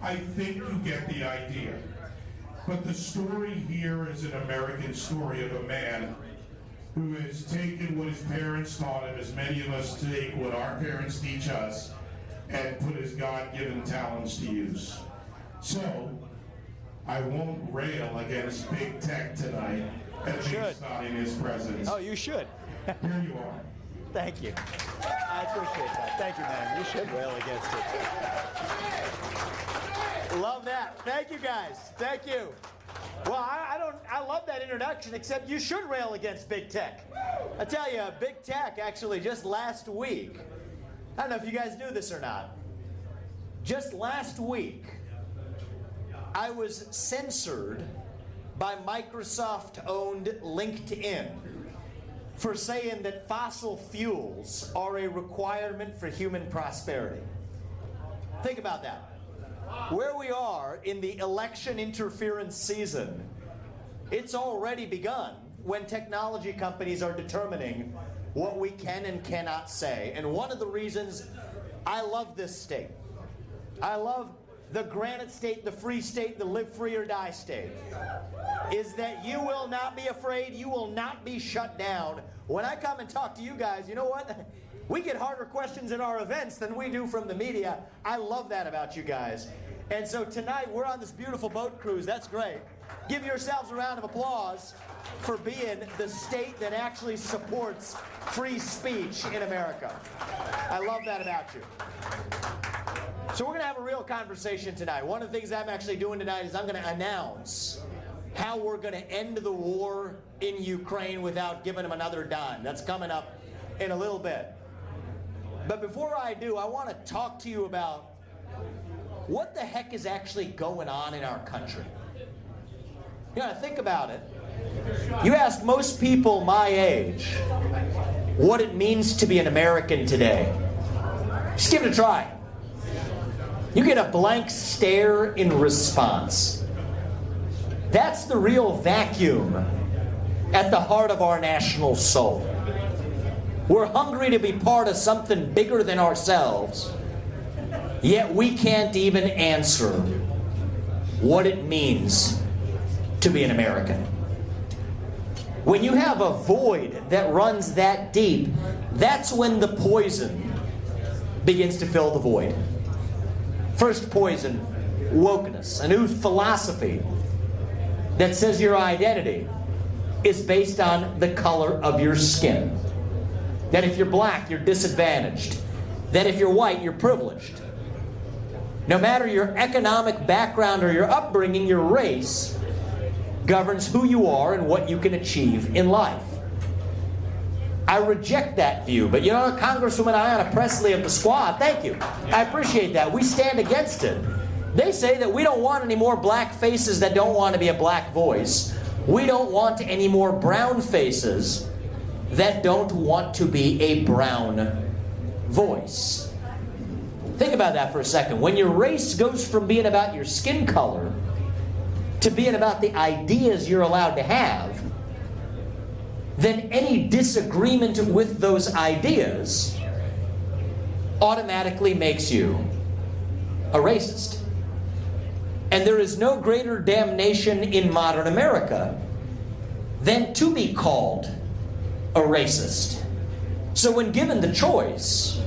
I think you get the idea. But the story here is an American story of a man who has taken what his parents taught him, as many of us take what our parents teach us, and put his God-given talents to use. So, I won't rail against big tech tonight, at least not in his presence. Oh, you should. Here you are. Thank you. I appreciate that. Thank you, man. You should rail against it. Love that. Thank you, guys. Thank you. Well, I love that introduction, except you should rail against big tech. I tell you, big tech actually just last week, I don't know if you guys knew this or not, just last week, I was censored by Microsoft-owned LinkedIn for saying that fossil fuels are a requirement for human prosperity. Think about that. Where we are in the election interference season, it's already begun when technology companies are determining what we can and cannot say. And one of the reasons I love this state, I love the granite state, the free state, the live free or die state, is that you will not be afraid, you will not be shut down. When I come and talk to you guys, you know what? We get harder questions in our events than we do from the media. I love that about you guys. And so tonight, we're on this beautiful boat cruise. That's great. Give yourselves a round of applause for being the state that actually supports free speech in America. I love that about you. So we're going to have a real conversation tonight. One of the things I'm actually doing tonight is I'm going to announce how we're going to end the war in Ukraine without giving them another dime. That's coming up in a little bit. But before I do, I want to talk to you about what the heck is actually going on in our country. You got to think about it. You ask most people my age what it means to be an American today. Just give it a try. You get a blank stare in response. That's the real vacuum at the heart of our national soul. We're hungry to be part of something bigger than ourselves, yet we can't even answer what it means to be an American. When you have a void that runs that deep, that's when the poison begins to fill the void. First poison, wokeness, a new philosophy that says your identity is based on the color of your skin. That if you're black, you're disadvantaged. That if you're white, you're privileged. No matter your economic background or your upbringing, your race governs who you are and what you can achieve in life. I reject that view, but you know, Congresswoman Ayanna Pressley of the Squad, thank you. I appreciate that. We stand against it. They say that we don't want any more black faces that don't want to be a black voice. We don't want any more brown faces that don't want to be a brown voice. Think about that for a second. When your race goes from being about your skin color to being about the ideas you're allowed to have, then any disagreement with those ideas automatically makes you a racist. And there is no greater damnation in modern America than to be called a racist. So when given the choice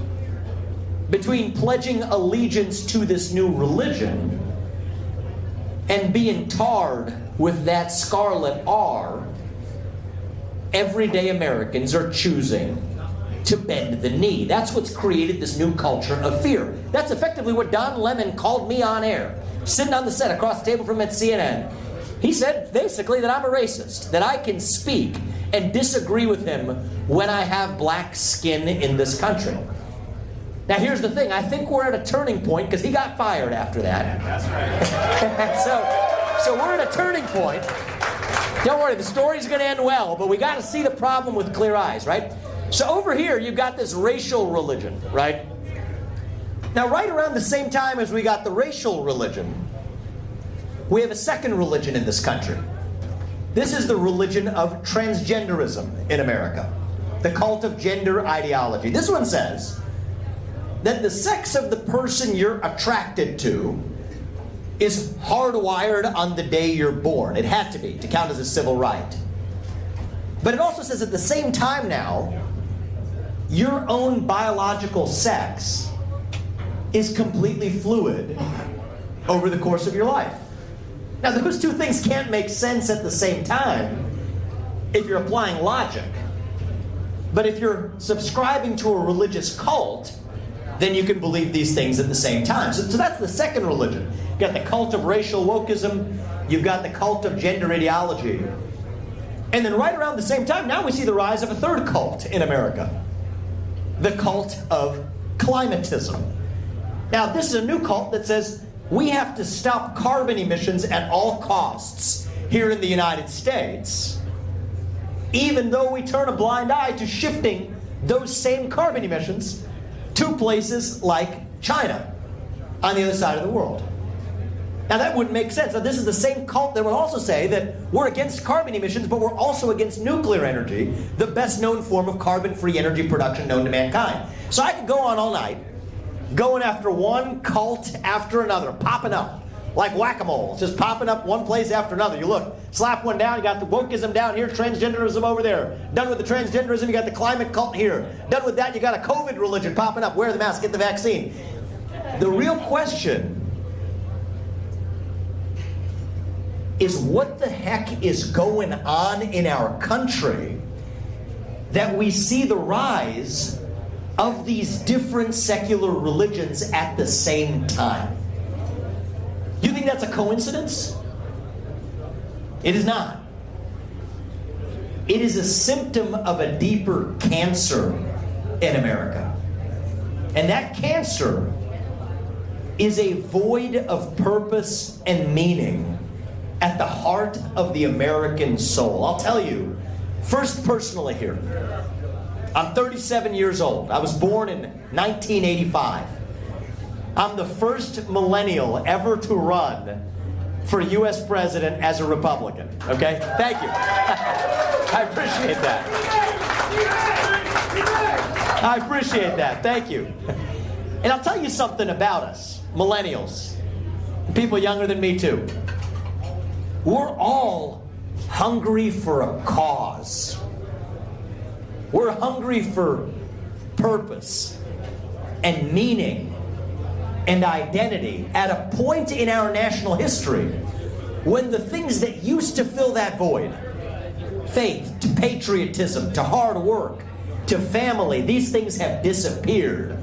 between pledging allegiance to this new religion and being tarred with that scarlet R, everyday Americans are choosing to bend the knee. That's what's created this new culture of fear. That's effectively what Don Lemon called me on air, sitting on the set across the table from him at CNN. He said basically that I'm a racist, that I can speak and disagree with him when I have black skin in this country. Now here's the thing, I think we're at a turning point because he got fired after that. That's right. so we're at a turning point. Don't worry, the story's going to end well, but we got to see the problem with clear eyes, right? So over here, you've got this racial religion, right? Now, right around the same time as we got the racial religion, we have a second religion in this country. This is the religion of transgenderism in America, the cult of gender ideology. This one says that the sex of the person you're attracted to is hardwired on the day you're born. It had to be to count as a civil right. But it also says at the same time now, your own biological sex is completely fluid over the course of your life. Now, those two things can't make sense at the same time if you're applying logic. But if you're subscribing to a religious cult, then you can believe these things at the same time. So that's the second religion. You've got the cult of racial wokeism. You've got the cult of gender ideology. And then right around the same time, now we see the rise of a third cult in America. The cult of climatism. Now, this is a new cult that says we have to stop carbon emissions at all costs here in the United States, even though we turn a blind eye to shifting those same carbon emissions to places like China on the other side of the world. Now, that wouldn't make sense. Now, this is the same cult that would also say that we're against carbon emissions, but we're also against nuclear energy, the best known form of carbon-free energy production known to mankind. So I could go on all night, going after one cult after another, popping up like whack-a-mole, just popping up one place after another. You look, slap one down, you got the wokeism down here, transgenderism over there. Done with the transgenderism, you got the climate cult here. Done with that, you got a COVID religion popping up. Wear the mask, get the vaccine. The real question is what the heck is going on in our country that we see the rise of these different secular religions at the same time? You think that's a coincidence? It is not. It is a symptom of a deeper cancer in America. And that cancer is a void of purpose and meaning at the heart of the American soul. I'll tell you, first personally here, I'm 37 years old. I was born in 1985. I'm the first millennial ever to run for U.S. president as a Republican. Okay? Thank you. I appreciate that. I appreciate that. Thank you. And I'll tell you something about us, millennials, people younger than me too. We're all hungry for a cause. We're hungry for purpose and meaning and identity at a point in our national history when the things that used to fill that void, faith to patriotism to hard work to family, these things have disappeared.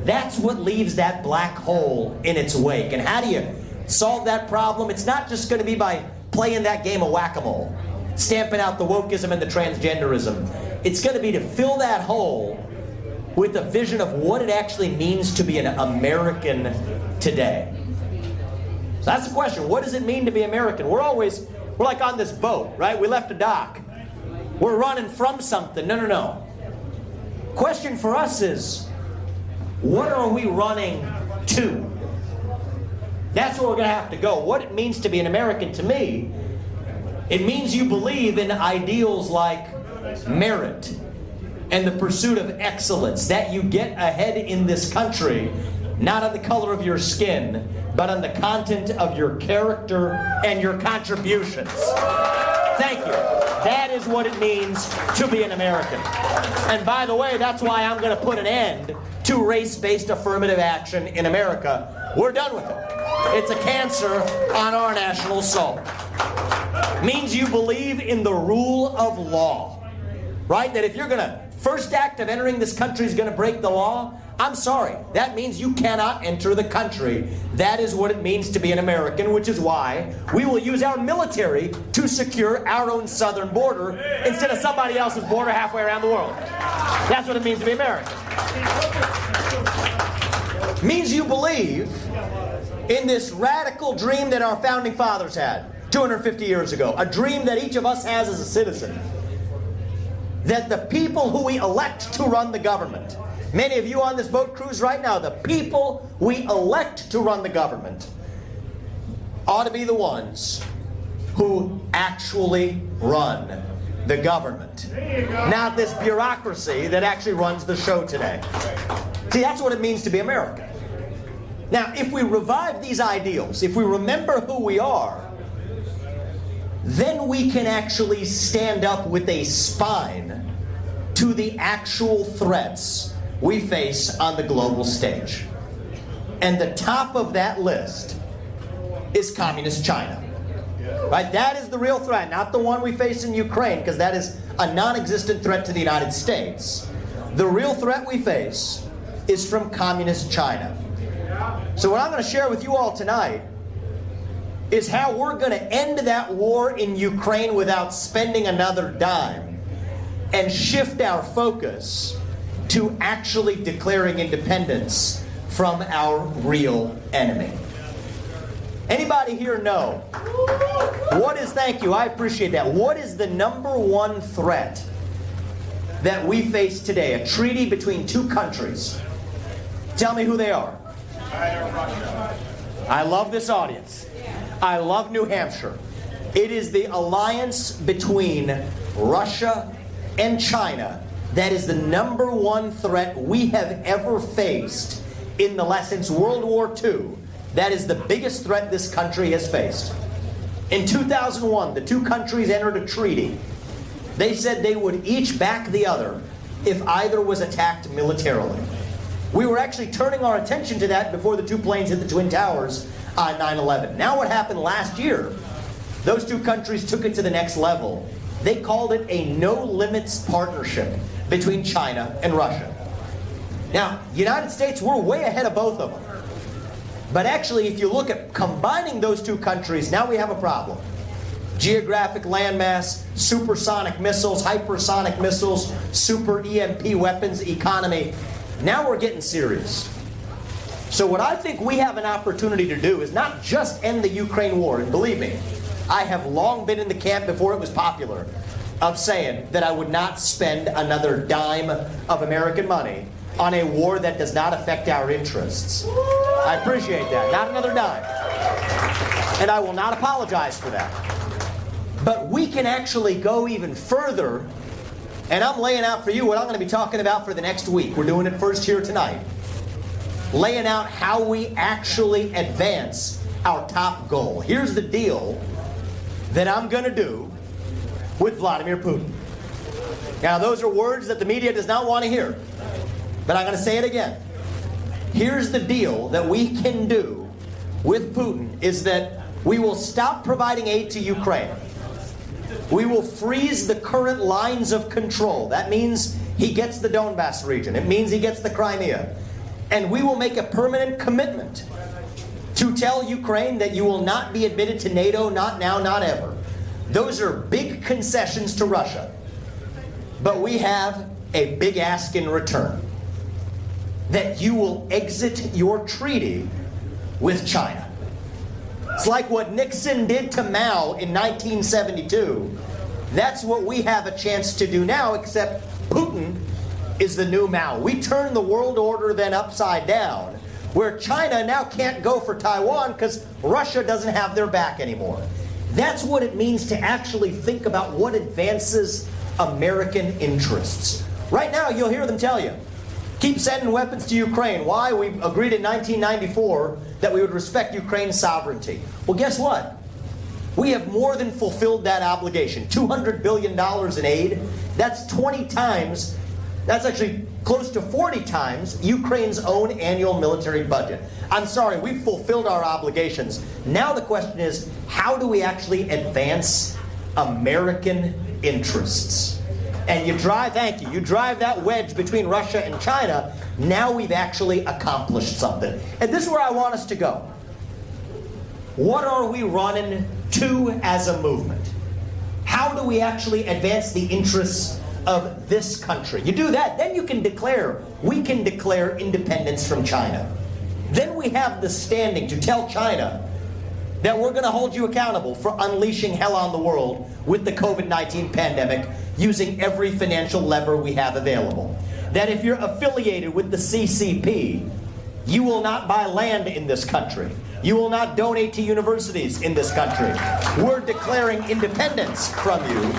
That's what leaves that black hole in its wake. And how do you solve that problem? It's not just going to be by playing that game of whack-a-mole, stamping out the wokeism and the transgenderism. It's going to be to fill that hole with a vision of what it actually means to be an American today. So that's the question. What does it mean to be American? We're like on this boat, right? We left a dock. We're running from something. No. Question for us is, what are we running to? That's where we're going to have to go. What it means to be an American to me, it means you believe in ideals like merit and the pursuit of excellence, that you get ahead in this country, not on the color of your skin, but on the content of your character and your contributions. Thank you. That is what it means to be an American. And by the way, that's why I'm going to put an end to race-based affirmative action in America. We're done with it. It's a cancer on our national soul. Means you believe in the rule of law, right? That if you're going to, first act of entering this country is going to break the law, I'm sorry. That means you cannot enter the country. That is what it means to be an American, which is why we will use our military to secure our own southern border instead of somebody else's border halfway around the world. That's what it means to be American. It means you believe in this radical dream that our founding fathers had 250 years ago, a dream that each of us has as a citizen, that the people who we elect to run the government, many of you on this boat cruise right now, the people we elect to run the government ought to be the ones who actually run the government, not this bureaucracy that actually runs the show today. See, that's what it means to be American. Now, if we revive these ideals, if we remember who we are, then we can actually stand up with a spine to the actual threats we face on the global stage. And the top of that list is Communist China. Right? That is the real threat, not the one we face in Ukraine, because that is a non-existent threat to the United States. The real threat we face is from Communist China. So what I'm going to share with you all tonight is how we're going to end that war in Ukraine without spending another dime and shift our focus to actually declaring independence from our real enemy. Anybody here know what is, thank you, I appreciate that. What is the number one threat that we face today? A treaty between two countries. Tell me who they are. I love this audience. I love New Hampshire. It is the alliance between Russia and China that is the number one threat we have ever faced since World War II. That is the biggest threat this country has faced. In 2001, the two countries entered a treaty. They said they would each back the other if either was attacked militarily. We were actually turning our attention to that before the two planes hit the Twin Towers on 9/11. Now what happened last year, those two countries took it to the next level. They called it a no-limits partnership between China and Russia. Now, United States, we're way ahead of both of them. But actually, if you look at combining those two countries, now we have a problem. Geographic landmass, supersonic missiles, hypersonic missiles, super EMP weapons, economy. Now we're getting serious. So what I think we have an opportunity to do is not just end the Ukraine war. And believe me, I have long been in the camp before it was popular of saying that I would not spend another dime of American money on a war that does not affect our interests. I appreciate that. Not another dime. And I will not apologize for that. But we can actually go even further, and I'm laying out for you what I'm going to be talking about for the next week. We're doing it first here tonight. Laying out how we actually advance our top goal. Here's the deal that I'm going to do with Vladimir Putin. Now, those are words that the media does not want to hear. But I'm going to say it again. Here's the deal that we can do with Putin is that we will stop providing aid to Ukraine. We will freeze the current lines of control. That means he gets the Donbass region. It means he gets the Crimea. And we will make a permanent commitment to tell Ukraine that you will not be admitted to NATO, not now, not ever. Those are big concessions to Russia. But we have a big ask in return. That you will exit your treaty with China. It's like what Nixon did to Mao in 1972. That's what we have a chance to do now, except Putin is the new Mao. We turn the world order then upside down, where China now can't go for Taiwan because Russia doesn't have their back anymore. That's what it means to actually think about what advances American interests. Right now, you'll hear them tell you, keep sending weapons to Ukraine. Why? We agreed in 1994 that we would respect Ukraine's sovereignty. Well, guess what? We have more than fulfilled that obligation. $200 billion in aid. That's 20 times, that's actually close to 40 times Ukraine's own annual military budget. I'm sorry, we've fulfilled our obligations. Now the question is, how do we actually advance American interests? And you drive, thank you, you drive that wedge between Russia and China, now we've actually accomplished something. And this is where I want us to go. What are we running to as a movement? How do we actually advance the interests of this country? You do that, then you can declare, we can declare independence from China. Then we have the standing to tell China that we're going to hold you accountable for unleashing hell on the world with the COVID-19 pandemic, using every financial lever we have available. That if you're affiliated with the CCP, you will not buy land in this country. You will not donate to universities in this country. We're declaring independence from you.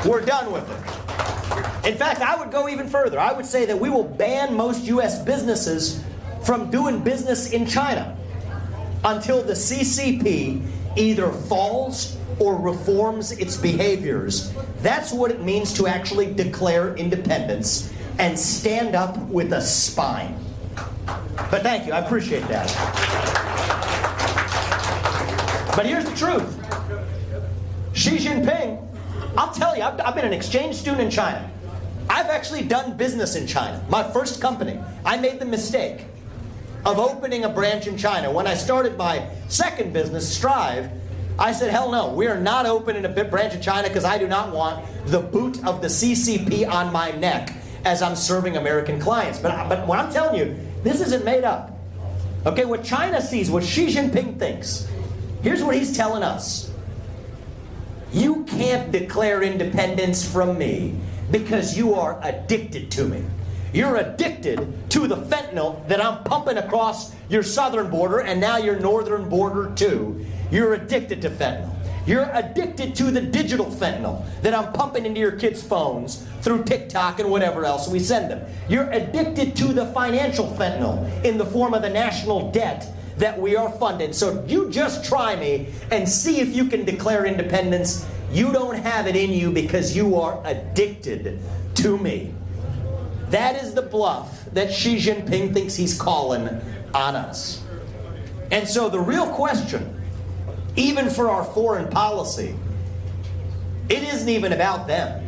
We're done with it. In fact, I would go even further. I would say that we will ban most U.S. businesses from doing business in China until the CCP either falls or reforms its behaviors. That's what it means to actually declare independence and stand up with a spine. But thank you, I appreciate that. But here's the truth. Xi Jinping, I'll tell you, I've been an exchange student in China. I've actually done business in China. My first company, I made the mistake of opening a branch in China. When I started my second business, Strive, I said, hell no, we are not opening a branch in China because I do not want the boot of the CCP on my neck as I'm serving American clients. But what I'm telling you, this isn't made up. Okay, what China sees, what Xi Jinping thinks, here's what he's telling us. You can't declare independence from me because you are addicted to me. You're addicted to the fentanyl that I'm pumping across your southern border and now your northern border too. You're addicted to fentanyl. You're addicted to the digital fentanyl that I'm pumping into your kids' phones through TikTok and whatever else we send them. You're addicted to the financial fentanyl in the form of the national debt that we are funded. So you just try me and see if you can declare independence. You don't have it in you because you are addicted to me. That is the bluff that Xi Jinping thinks he's calling on us. And so the real question, even for our foreign policy, it isn't even about them.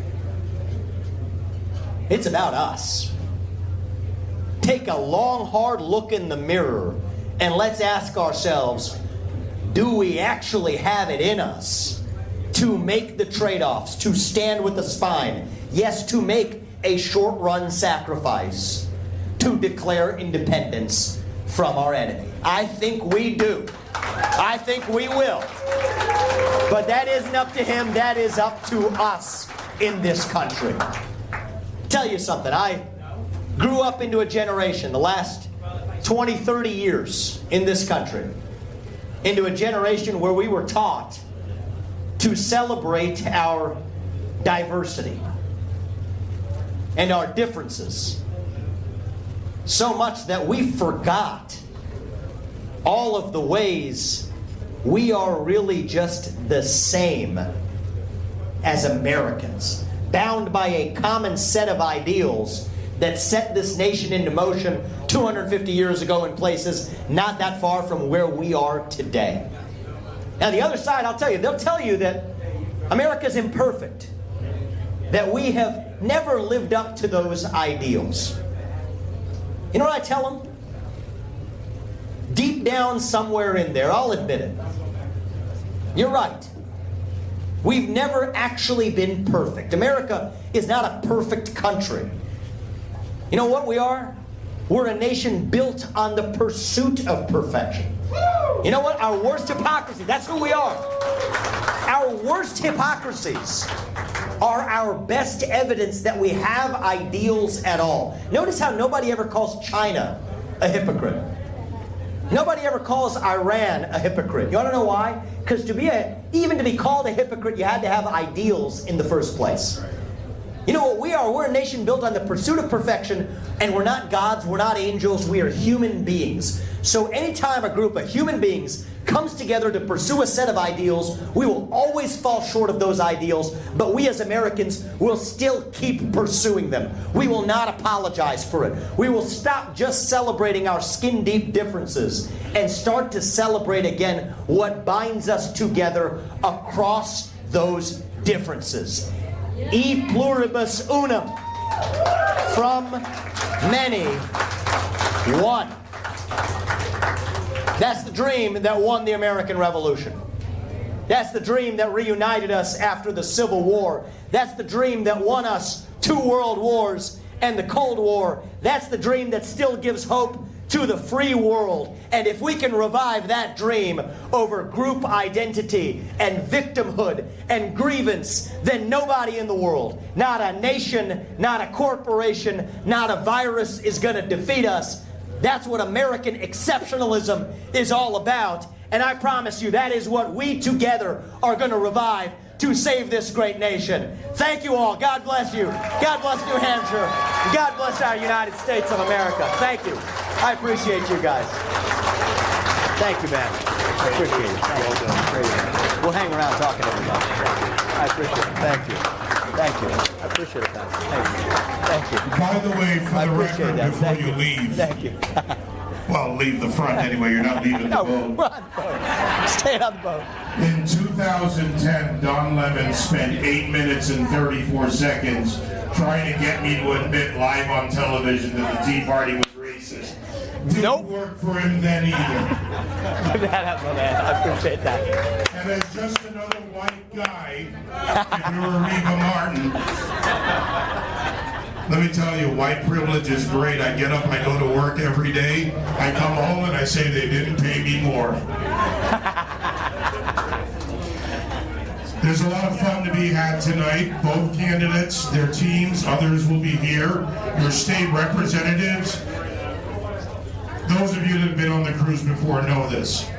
It's about us. Take a long, hard look in the mirror and let's ask ourselves, do we actually have it in us to make the trade-offs, to stand with the spine? Yes, to make a short-run sacrifice to declare independence from our enemy. I think we do. I think we will. But that isn't up to him. That is up to us in this country. Tell you something. I grew up into a generation, the last 20, 30 years in this country, into a generation where we were taught to celebrate our diversity and our differences, so much that we forgot all of the ways we are really just the same as Americans, bound by a common set of ideals that set this nation into motion 250 years ago in places not that far from where we are today. Now the other side, I'll tell you, they'll tell you that America's imperfect, that we have never lived up to those ideals. You know what I tell them? Deep down somewhere in there, I'll admit it, you're right. We've never actually been perfect. America is not a perfect country. You know what we are? We're a nation built on the pursuit of perfection. You know what? Our worst hypocrisy, that's who we are. Our worst hypocrisies are our best evidence that we have ideals at all. Notice how nobody ever calls China a hypocrite. Nobody ever calls Iran a hypocrite. You want to know why? Because even to be called a hypocrite, you had to have ideals in the first place. You know what we are? We're a nation built on the pursuit of perfection, and we're not gods, we're not angels, we are human beings. So anytime a group of human beings comes together to pursue a set of ideals, we will always fall short of those ideals, but we as Americans will still keep pursuing them. We will not apologize for it. We will stop just celebrating our skin-deep differences and start to celebrate again what binds us together across those differences. E pluribus unum. From many, one. That's the dream that won the American Revolution. That's the dream that reunited us after the Civil War. That's the dream that won us 2 world wars and the Cold War. That's the dream that still gives hope to the free world. And if we can revive that dream over group identity and victimhood and grievance, then nobody in the world, not a nation, not a corporation, not a virus is going to defeat us. That's what American exceptionalism is all about. And I promise you, that is what we together are going to revive to save this great nation. Thank you all. God bless you. God bless New Hampshire. God bless our United States of America. Thank you. I appreciate you guys. Thank you, man. I appreciate it. Thank you. We'll hang around talking to everybody. I appreciate it. Thank you. Thank you. I appreciate it, man. Thank you. Thank you. By the way, for I the appreciate record, that. before Thank you leave, Thank you. well, leave the front anyway. You're not leaving the No, boat. we're on the boat. Stay on the boat. In 2010, Don Lemon spent 8 minutes and 34 seconds trying to get me to admit live on television that the Tea Party was racist. Didn't work for him then either. Give that up, my man. I appreciate that. And as just another white guy, if you were Reva Martin, let me tell you, white privilege is great. I get up, I go to work every day, I come home and I say they didn't pay me more. There's a lot of fun to be had tonight. Both candidates, their teams, others will be here. Your state representatives. Those of you that have been on the cruise before know this.